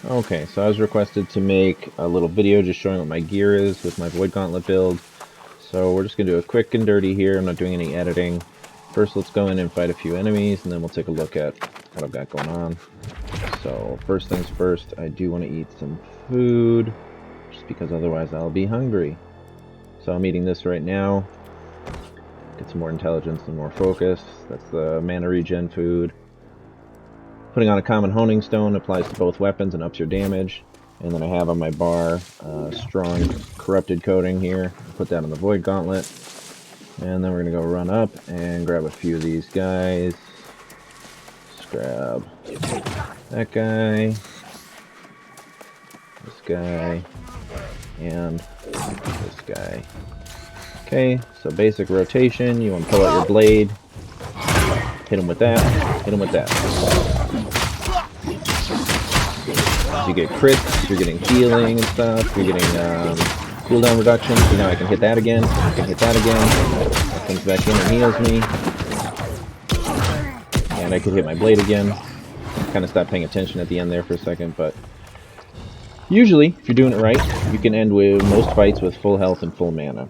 Okay, so I was requested to make a little video just showing what my gear is with my Void Gauntlet build. So we're just going to do a quick and dirty here. I'm not doing any editing. First, let's go in and fight a few enemies, and then we'll take a look at what I've got going on. So first things first, I do want to eat some food, just because otherwise I'll be hungry. So I'm eating this right now. Get some more intelligence and more focus. That's the mana regen food. Putting on a common honing stone applies to both weapons and ups your damage. And then I have on my bar strong corrupted coating here. Put that on the Void Gauntlet. And then we're going to go run up and grab a few of these guys. Just grab that guy, this guy, and this guy. Okay, so basic rotation. You want to pull out your blade. Hit him with that. Hit him with that. You get crits, you're getting healing and stuff, you're getting cooldown reduction, so now I can hit that again, I can hit that again, that comes back in and heals me, and I could hit my blade again. Kind of stopped paying attention at the end there for a second, but usually, if you're doing it right, you can end with most fights with full health and full mana.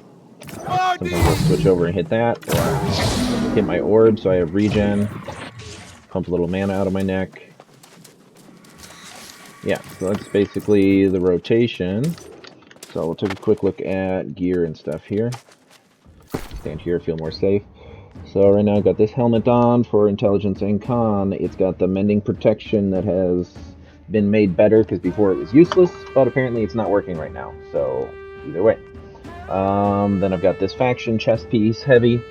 Sometimes I'll switch over and hit that, or hit my orb so I have regen, pump a little mana out of my neck. Yeah, so that's basically the rotation. So we'll take a quick look at gear and stuff here. Stand here, feel more safe. So right now I've got this helmet on for intelligence and con. It's got the mending protection that has been made better because before it was useless, but apparently it's not working right now. So either way. Then I've got this faction chest piece, heavy,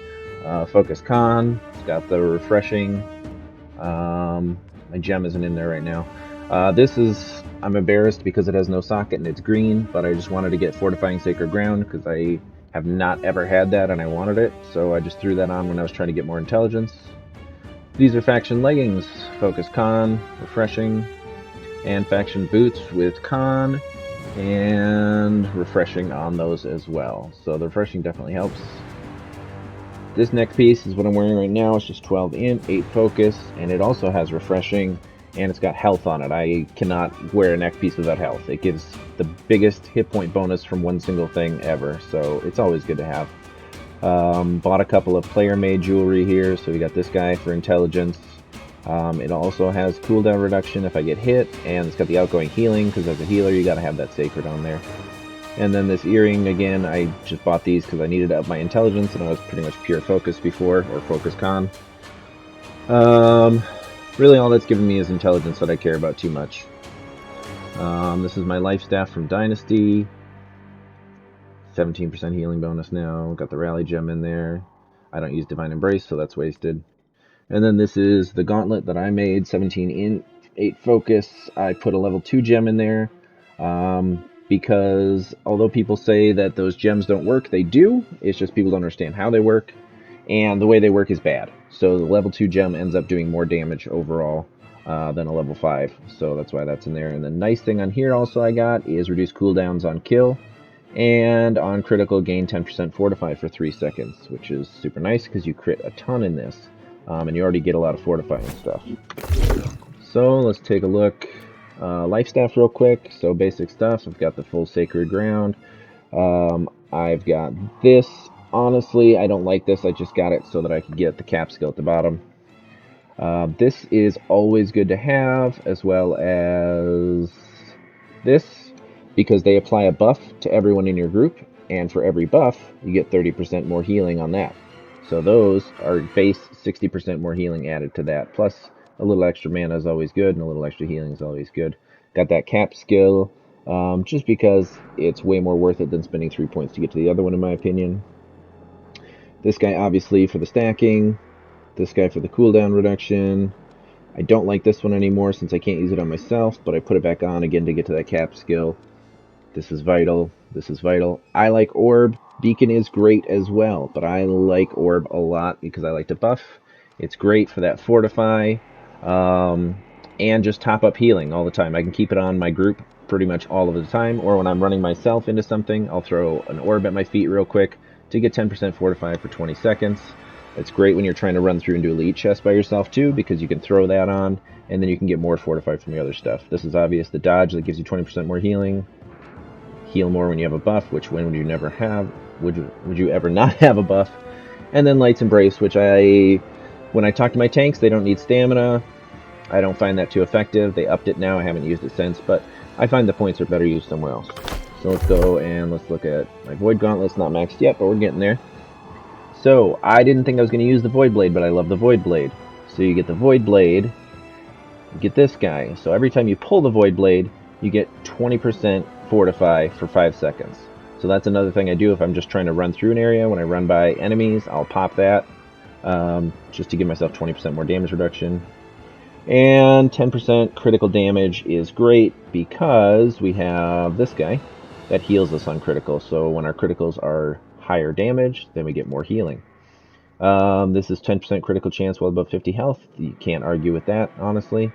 focus con. It's got the refreshing. My gem isn't in there right now. This is, I'm embarrassed because it has no socket and it's green, but I just wanted to get Fortifying Sacred Ground because I have not ever had that and I wanted it, so I just threw that on when I was trying to get more intelligence. These are faction leggings, focus con, refreshing, and faction boots with con, and refreshing on those as well. So the refreshing definitely helps. This neck piece is what I'm wearing right now. It's just 12 int, 8 focus, and it also has refreshing. And it's got health on it. I cannot wear a neck piece without health. It gives the biggest hit point bonus from one single thing ever, so it's always good to have. Bought a couple of player-made jewelry here, so we got this guy for intelligence. It also has cooldown reduction if I get hit, and it's got the outgoing healing, because as a healer you gotta have that sacred on there. And then this earring, again, I just bought these because I needed to up my intelligence, and I was pretty much pure focus before, or focus con. Really, all that's given me is intelligence that I care about too much. This is my Lifestaff from Dynasty. 17% healing bonus now. Got the Rally Gem in there. I don't use Divine Embrace, so that's wasted. And then this is the Gauntlet that I made. 17 int, 8 focus. I put a level 2 gem in there. Because although people say that those gems don't work, they do. It's just people don't understand how they work. And the way they work is bad. So the level 2 gem ends up doing more damage overall than a level 5. So that's why that's in there. And the nice thing on here also I got is reduce cooldowns on kill. And on critical, gain 10% fortify for 3 seconds. Which is super nice because you crit a ton in this. And you already get a lot of fortifying stuff. So let's take a look. Lifestaff real quick. So basic stuff. I've got the full Sacred Ground. I've got this. Honestly, I don't like this. I just got it so that I could get the cap skill at the bottom. This is always good to have, as well as this, because they apply a buff to everyone in your group, and for every buff, you get 30% more healing on that. So those are base 60% more healing added to that, plus a little extra mana is always good, and a little extra healing is always good. Got that cap skill, just because it's way more worth it than spending 3 points to get to the other one, in my opinion. This guy obviously for the stacking, this guy for the cooldown reduction. I don't like this one anymore since I can't use it on myself, but I put it back on again to get to that cap skill. This is vital, this is vital. I like Orb. Beacon is great as well, but I like Orb a lot because I like to buff. It's great for that fortify, and just top up healing all the time. I can keep it on my group pretty much all of the time, or when I'm running myself into something, I'll throw an Orb at my feet real quick to get 10% fortify for 20 seconds. It's great when you're trying to run through and do elite chests by yourself too, because you can throw that on, and then you can get more fortified from the other stuff. This is obvious. The dodge that gives you 20% more healing. Heal more when you have a buff, which when would you never have? Would you ever not have a buff? And then Light's Embrace, which when I talk to my tanks, they don't need stamina. I don't find that too effective. They upped it now. I haven't used it since, but I find the points are better used somewhere else. So let's go and let's look at my Void Gauntlet. It's not maxed yet, but we're getting there. So I didn't think I was going to use the Void Blade, but I love the Void Blade. So you get the Void Blade, you get this guy. So every time you pull the Void Blade, you get 20% Fortify for 5 seconds. So that's another thing I do if I'm just trying to run through an area. When I run by enemies, I'll pop that just to give myself 20% more damage reduction. And 10% critical damage is great because we have this guy that heals us on critical. So when our criticals are higher damage, then we get more healing. This is 10% critical chance while above 50 health. You can't argue with that, honestly.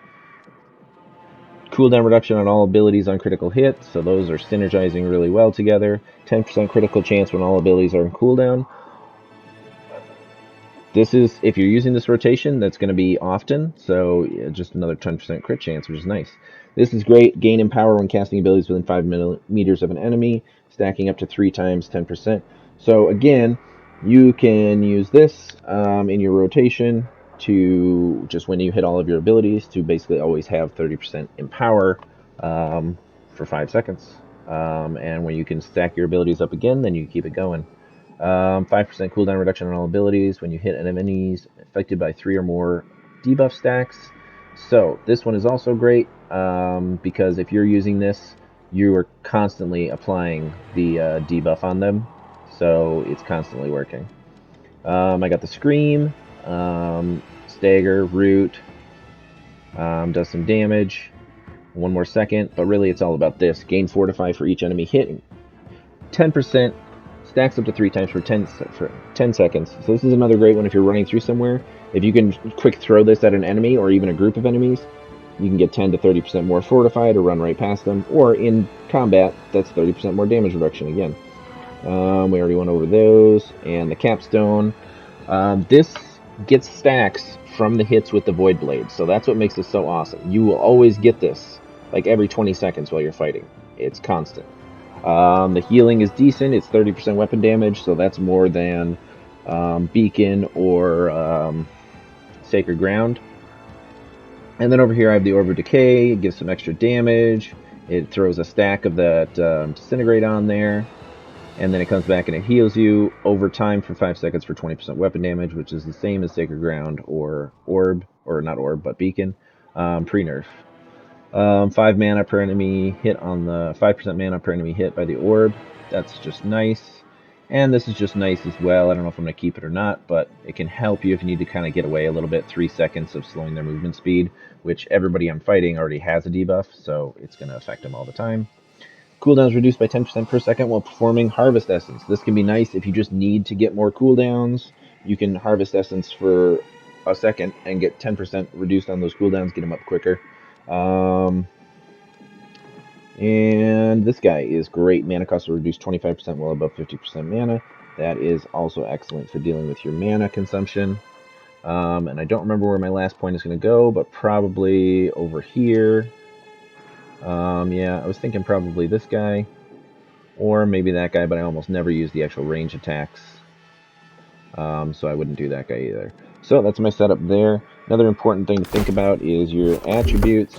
Cooldown reduction on all abilities on critical hit, so those are synergizing really well together. 10% critical chance when all abilities are in cooldown. This is, if you're using this rotation, that's going to be often, so yeah, just another 10% crit chance, which is nice. This is great. Gain in power when casting abilities within 5 meters of an enemy, stacking up to 3 times 10%. So again, you can use this in your rotation to just when you hit all of your abilities to basically always have 30% in power for 5 seconds. And when you can stack your abilities up again, then you keep it going. 5% cooldown reduction on all abilities when you hit enemies affected by 3 or more debuff stacks. So this one is also great because if you're using this, you are constantly applying the debuff on them. So it's constantly working. I got the Scream, Stagger, Root, does some damage. 1 more second, but really it's all about this. Gain Fortify for each enemy hit. 10%. Stacks up to 3 times for 10 seconds. So this is another great one if you're running through somewhere. If you can quick throw this at an enemy or even a group of enemies, you can get 10 to 30% more fortified or run right past them. Or in combat, that's 30% more damage reduction again. We already went over those. And the Capstone. This gets stacks from the hits with the Void Blade. So that's what makes this so awesome. You will always get this like every 20 seconds while you're fighting. It's constant. The healing is decent. It's 30% weapon damage, so that's more than Beacon or Sacred Ground. And then over here I have the Orb of Decay. It gives some extra damage. It throws a stack of that Disintegrate on there. And then it comes back and it heals you over time for 5 seconds for 20% weapon damage, which is the same as Sacred Ground or Orb, or not Orb, but Beacon, pre-nerf. 5 mana per enemy hit on the 5% mana per enemy hit by the orb. That's just nice. And this is just nice as well. I don't know if I'm going to keep it or not, but it can help you if you need to kind of get away a little bit. 3 seconds of slowing their movement speed, which everybody I'm fighting already has a debuff, so it's going to affect them all the time. Cooldown is reduced by 10% per second while performing Harvest Essence. This can be nice if you just need to get more cooldowns. You can Harvest Essence for a second and get 10% reduced on those cooldowns, get them up quicker. And this guy is great. Mana cost will reduce 25% while above 50% mana. That is also excellent for dealing with your mana consumption. And I don't remember where my last point is going to go, but probably over here. Yeah, I was thinking probably this guy, or maybe that guy, but I almost never use the actual range attacks. So I wouldn't do that guy either. So that's my setup there. Another important thing to think about is your attributes.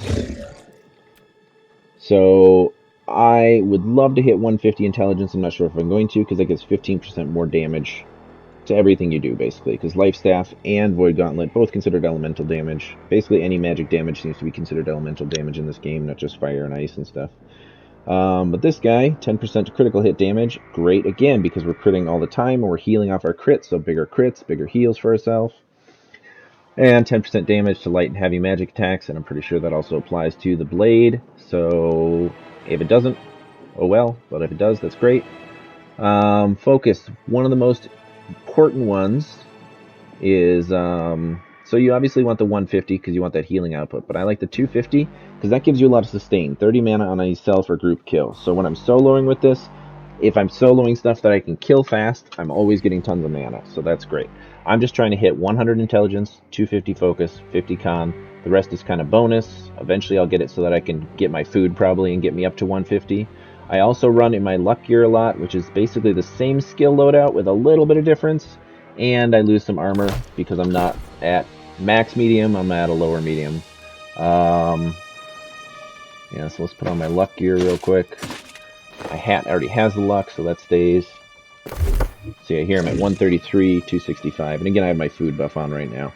So I would love to hit 150 intelligence. I'm not sure if I'm going to, because that gives 15% more damage to everything you do, basically. Because Lifestaff and Void Gauntlet, both considered elemental damage. Basically any magic damage seems to be considered elemental damage in this game, not just fire and ice and stuff. But this guy, 10% critical hit damage, great again, because we're critting all the time and we're healing off our crits, so bigger crits, bigger heals for ourselves. And 10% damage to light and heavy magic attacks, and I'm pretty sure that also applies to the blade. So if it doesn't, oh well, but if it does, that's great. Focus, one of the most important ones is, so you obviously want the 150 because you want that healing output, but I like the 250 because that gives you a lot of sustain, 30 mana on a self or group kill. So when I'm soloing with this, if I'm soloing stuff that I can kill fast, I'm always getting tons of mana, so that's great. I'm just trying to hit 100 intelligence, 250 focus, 50 con. The rest is kind of bonus. Eventually I'll get it so that I can get my food probably and get me up to 150. I also run in my luck gear a lot, which is basically the same skill loadout with a little bit of difference. And I lose some armor because I'm not at max medium, I'm at a lower medium. Yeah, so let's put on my luck gear real quick. My hat already has the luck, so that stays. So yeah, here I'm at 133, 265. And again, I have my food buff on right now.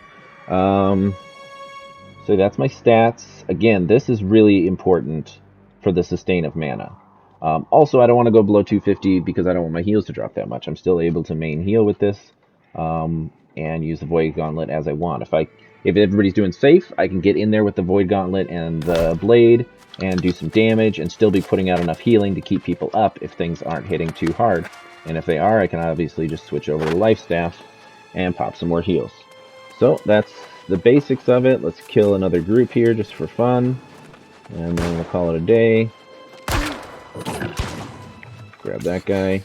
So that's my stats. Again, this is really important for the sustain of mana. Also, I don't want to go below 250 because I don't want my heals to drop that much. I'm still able to main heal with this and use the Void Gauntlet as I want. If everybody's doing safe, I can get in there with the Void Gauntlet and the Blade and do some damage and still be putting out enough healing to keep people up if things aren't hitting too hard. And if they are, I can obviously just switch over to Lifestaff and pop some more heals. So that's the basics of it. Let's kill another group here just for fun. And then we'll call it a day. Grab that guy.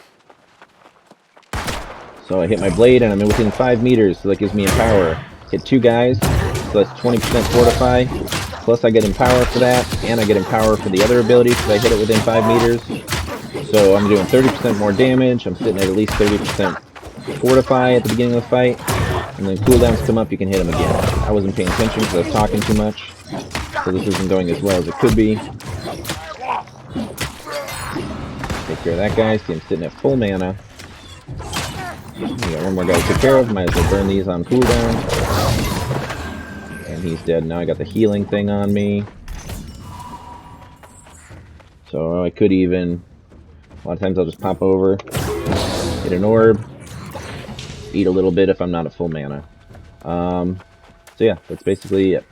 So I hit my blade and I'm within 5 meters, so that gives me Empower. Hit 2 guys, so that's 20% Fortify. Plus I get Empower for that, and I get Empower for the other ability because I hit it within 5 meters. So I'm doing 30% more damage. I'm sitting at least 30% Fortify at the beginning of the fight. And then cooldowns come up, you can hit them again. I wasn't paying attention because I was talking too much. So this isn't going as well as it could be. Take care of that guy. See, I'm sitting at full mana. We got one more guy to take care of. Might as well burn these on cooldown. And he's dead. Now I got the healing thing on me. So I could even... A lot of times I'll just pop over, hit an orb, eat a little bit if I'm not at full mana. So yeah, that's basically it.